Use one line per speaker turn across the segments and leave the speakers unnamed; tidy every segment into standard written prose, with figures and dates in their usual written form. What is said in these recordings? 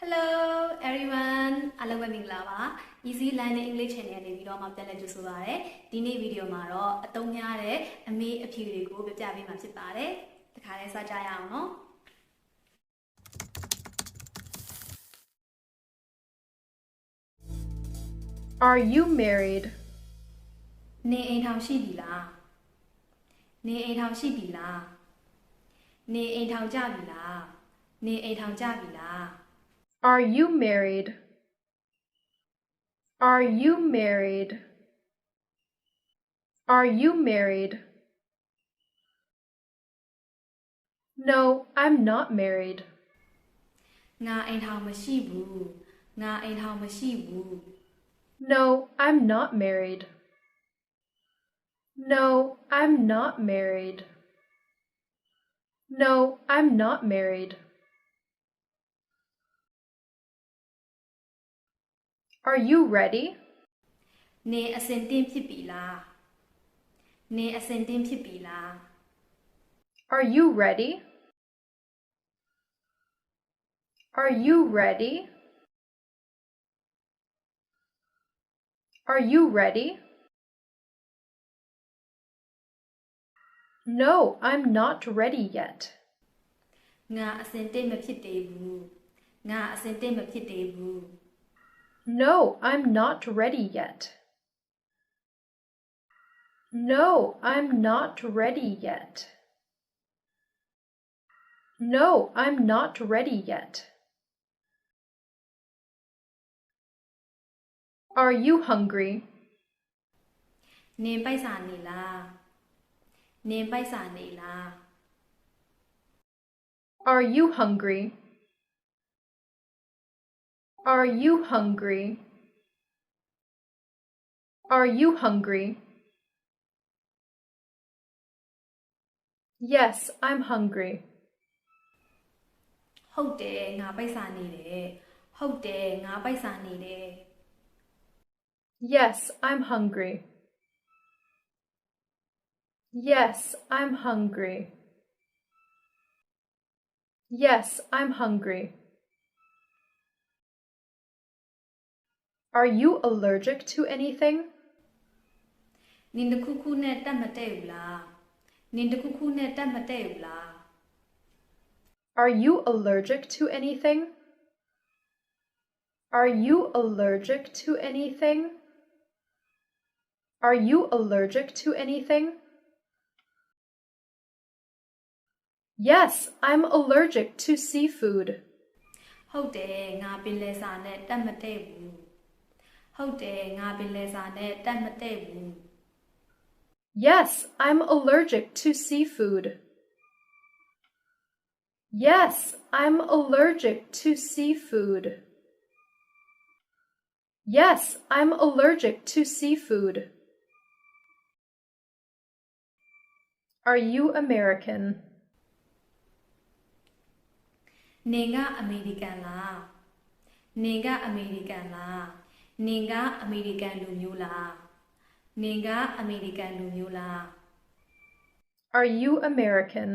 Hello everyone အားလုံးပဲမင်္ဂလာပါ Easy Learning English Channel နေပြီးတော့မှပြန်လည်ကြိုဆိုပါရစေဒီနေ့ဗီဒီယိုမှာတော့အသုံးများတဲ့အမေးအဖြေတွေကိုပြပြပေးမှာဖြစ်ပါတယ်တခါလဲစကြရအောင်နော်
Are you married?
နေအိမ်ထောင်ရှိပြီလားနေအိမ်ထောင်ရှိပြီလားနေအိမ်ထောင်ကြပြီလားနေအိမ်ထောင်ကြပြီလား
Are you married? Are you married? Are you married? No, I'm not married.
ငါအိမ်ထောင်မရှိဘူးငါအိမ်ထောင်မရှိဘူး
No, I'm not married. No, I'm not married. No, I'm not married. Are you ready?
နေအစင်တင်းဖြစ်ပြီလားနေအစင်တင်းဖြစ်ပြီလား
Are you ready? Are you ready? Are you ready? No, I'm not ready yet.
ငါအစင်တင်းမဖြစ်သေးဘူးငါအစင်တင်းမဖြစ်သေးဘူး
No, I'm not ready yet. No, I'm not ready yet. No, I'm not ready yet. Are you hungry?
နင်ပိုက်စာနေလားနင်ပိုက်စာနေလား
Are you hungry? Are you hungry? Are you hungry? Yes, I'm hungry.
ဟုတ်တယ်ငါပိုက်စာနေတယ်ဟုတ်တယ်ငါပိုက်စာနေတယ်
Yes, I'm hungry. Yes, I'm hungry. Yes, I'm hungry. Are you allergic to anything?
နင်တခုခုနဲ့တက်မတဲ့ဘူးလားနင်တခုခုနဲ့တက်မတဲ့ဘူးလား
Are you allergic to anything? Are you allergic to anything? Are you allergic to anything? Yes, I'm allergic to seafood.
ဟုတ်တယ်ငါပင်လယ်စာနဲ့တက်မတဲ့ဘူးဟုတ်တယ်ငါပင်လယ်စာနဲ့တက်မတဲ့ဘူး
Yes, I'm allergic to seafood. Yes, I'm allergic to seafood. Yes, I'm allergic to seafood. Are you American?
နင်ကအမေရိကန်လားနင်ကအမေရိကန်လားနင်ကအမေရိကန်လူမျိုးလားနင်ကအမေရိကန်လူမျိုးလား
Are you American?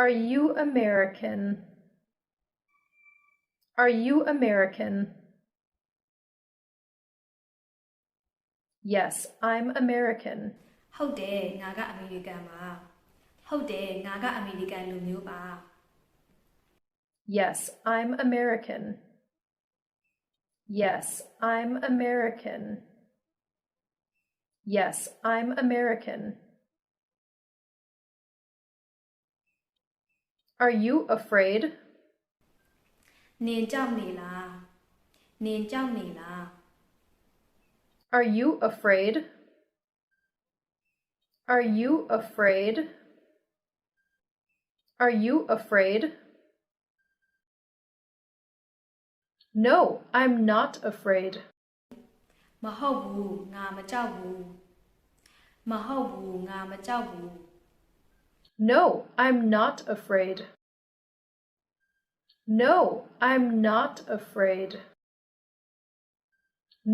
Are you American? Are you American? Yes, I'm American.
ဟုတ်တယ်ငါကအမေရိကန်ပါဟုတ်တယ်ငါကအမေရိကန်လူမျိုးပါ
Yes, I'm American. Yes, I'm American. Yes, I'm American. Are you afraid?
နင်ကြောက်နေလားနင်ကြောက်နေလား
Are you afraid? Are you afraid? Are you afraid? No, I'm not afraid.
မဟုတ်ဘူးငါမကြောက်ဘူးမဟုတ်ဘူးငါမကြောက်ဘူး
No, I'm not afraid. No, I'm not afraid.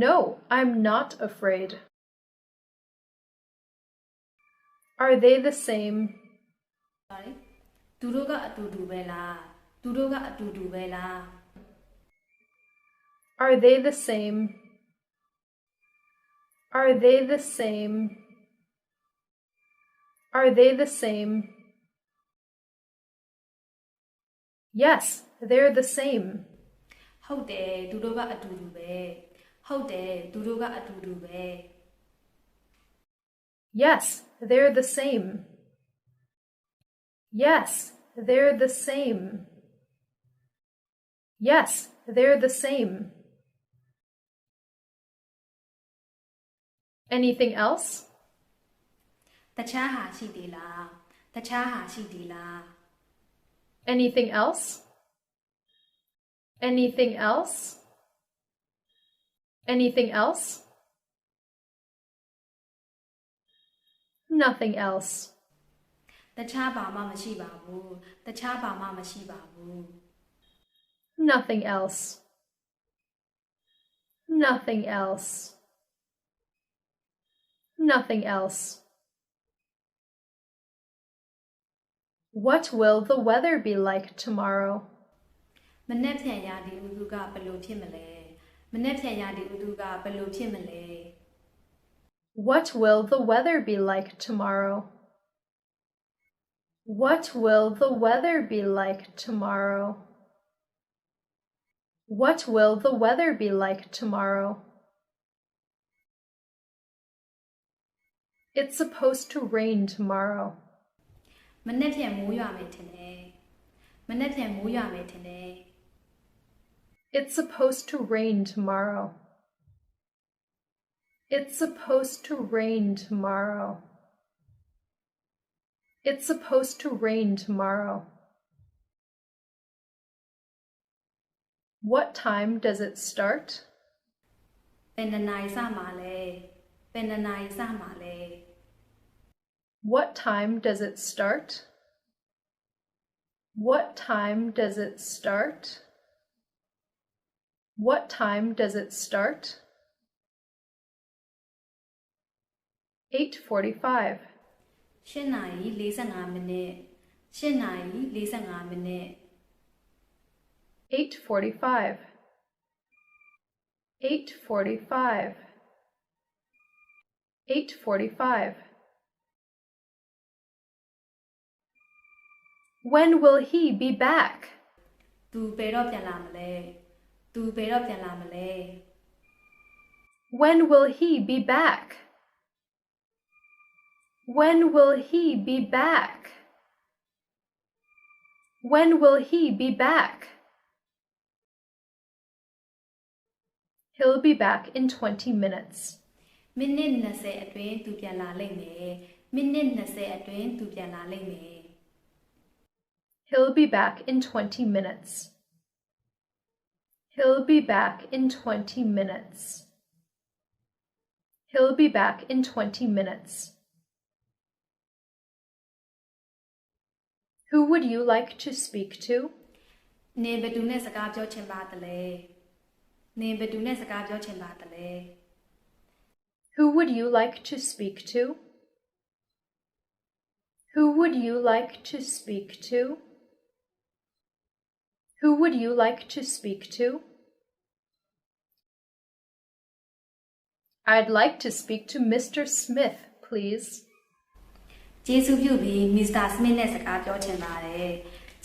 No, I'm not afraid. Are they the same?
သူတို့ကအတူတူပဲလား သူတို့ကအတူတူပဲလား
Are they the same? Are they the same? Are they the same? Yes, they're the same.
ဟုတ်တယ်သူတို့ကအတူတူပဲဟုတ်တယ်သူတို့ကအတူတူပဲ
Yes, they're the same. Yes, they're the same. Yes, they're the same. Anything else?
တခြားဟာရှိသေးလားတခြားဟာရှိသေးလား
Anything else? Anything else? Anything else? Nothing else.
တခြားဘာမှမရှိပါဘူးတခြားဘာမှမရှိပါဘူး
Nothing else. Nothing else. Nothing else. What will the weather be like tomorrow?
မနေ့ဖြန်ရာဒီဥတုကဘယ်လိုဖြစ်မလဲမနေ့ဖြန်ရာဒီဥတုကဘယ်လိုဖြစ်မလဲ
What will the weather be like tomorrow? What will the weather be like tomorrow? What will the weather be like tomorrow? It's supposed to rain tomorrow.
မနေ့ဖြန်မိုးရွာမယ်ထင်တယ်မနေ့ဖြန်မိုးရွာမယ်ထင်တယ်
It's supposed to rain tomorrow. It's supposed to rain tomorrow. It's supposed to rain tomorrow. What time does it start?
ဘယ်နှစ်နာရီစမှာလဲဘယ်နှစ်နာရီစမှာလဲ
What time does it start? What time does it start? What time does it start? 8:45.
8နာရီ45မိနစ်8နာရီ45မိနစ်
8:45. 8:45. 8:45. When will he be back?
သူဘယ်တော့ပြန်လာမလဲသူဘယ်တော့ပြန်လာမလဲ
When will he be back? When will he be back? When will he be back? He'll be back in 20 minutes.
မိနစ်20အတွင်းသူပြန်လာလိမ့်မယ်မိနစ်20အတွင်းသူပြန်လာလိမ့်မယ်
He'll be back in 20 minutes. He'll be back in 20 minutes. He'll be back in 20 minutes. Who would you like to speak to?
နင်ဘယ်သူနဲ့စကားပြောချင်ပါသလဲနင်ဘယ်သူနဲ့စကားပြောချင်ပါသလဲ
Who would you like to speak to? Who would you like to speak to? Who would you like to speak to? I'd like to speak to Mr. Smith, please.
ကျေးဇူးပြုပြီးမစ္စတာစမစ်နဲ့စကားပြောချင်ပါတယ်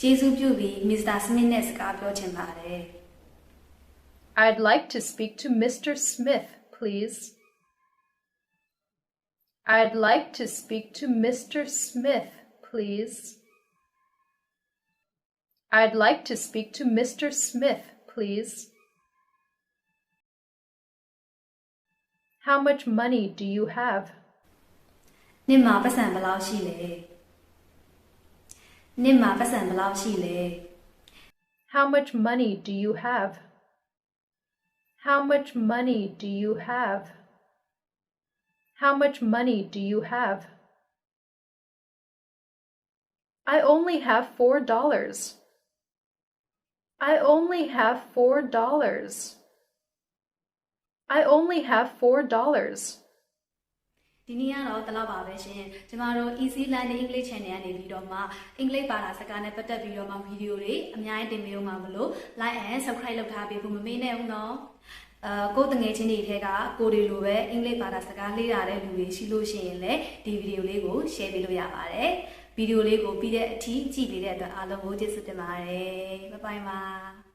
ကျေးဇူးပြုပြီးမစ္စတာစမစ်နဲ့စကားပြောချင်ပါတယ်
I'd like to speak to Mr. Smith, please. I'd like to speak to Mr. Smith, please. I'd like to speak to Mr. Smith, please. How much money do you have?
နင်မှာပတ်စံဘယ်လောက်ရှိလဲနင်မှာပတ်စံဘယ်လောက်ရှိလဲ
How much money do you have? How much money do you have? How much money do you have? I only have $4. I only have $4. I only have $4.
ဒီနေ့ကတော့တလောက်ပါပဲရှင်ကျမတို့ Easy Learning English Channel ကနေပြီးတော့မှအင်္ဂလိပ်ဘာသာစကားနဲ့ပတ်သက်ပြီးတော့မှဗီဒီယိုတွေအများကြီးတင်ပေးအောင်ပါမလို့ like and subscribe လုပ်ထားပေးဖို့မမေ့နဲ့ဦးနော်ကိုယ်တငယ်ချင်းတွေထဲကကိုတွေလိုပဲအင်္ဂလိပ်ဘာသာစကားလေ့လာတဲ့လူတွေရှိလို့ရှိရင်လည်းဒီဗီဒီယိုလေးကို share ပေးလို့ရပါတယ်ဗီဒီယိုလေးကိုပြီးတဲ့အထိကြည့်ပေးတဲ့အတွက်အားလုံးကိုကျေးဇူးတင်ပါတယ်ဘိုင်ဘိုင်ပါ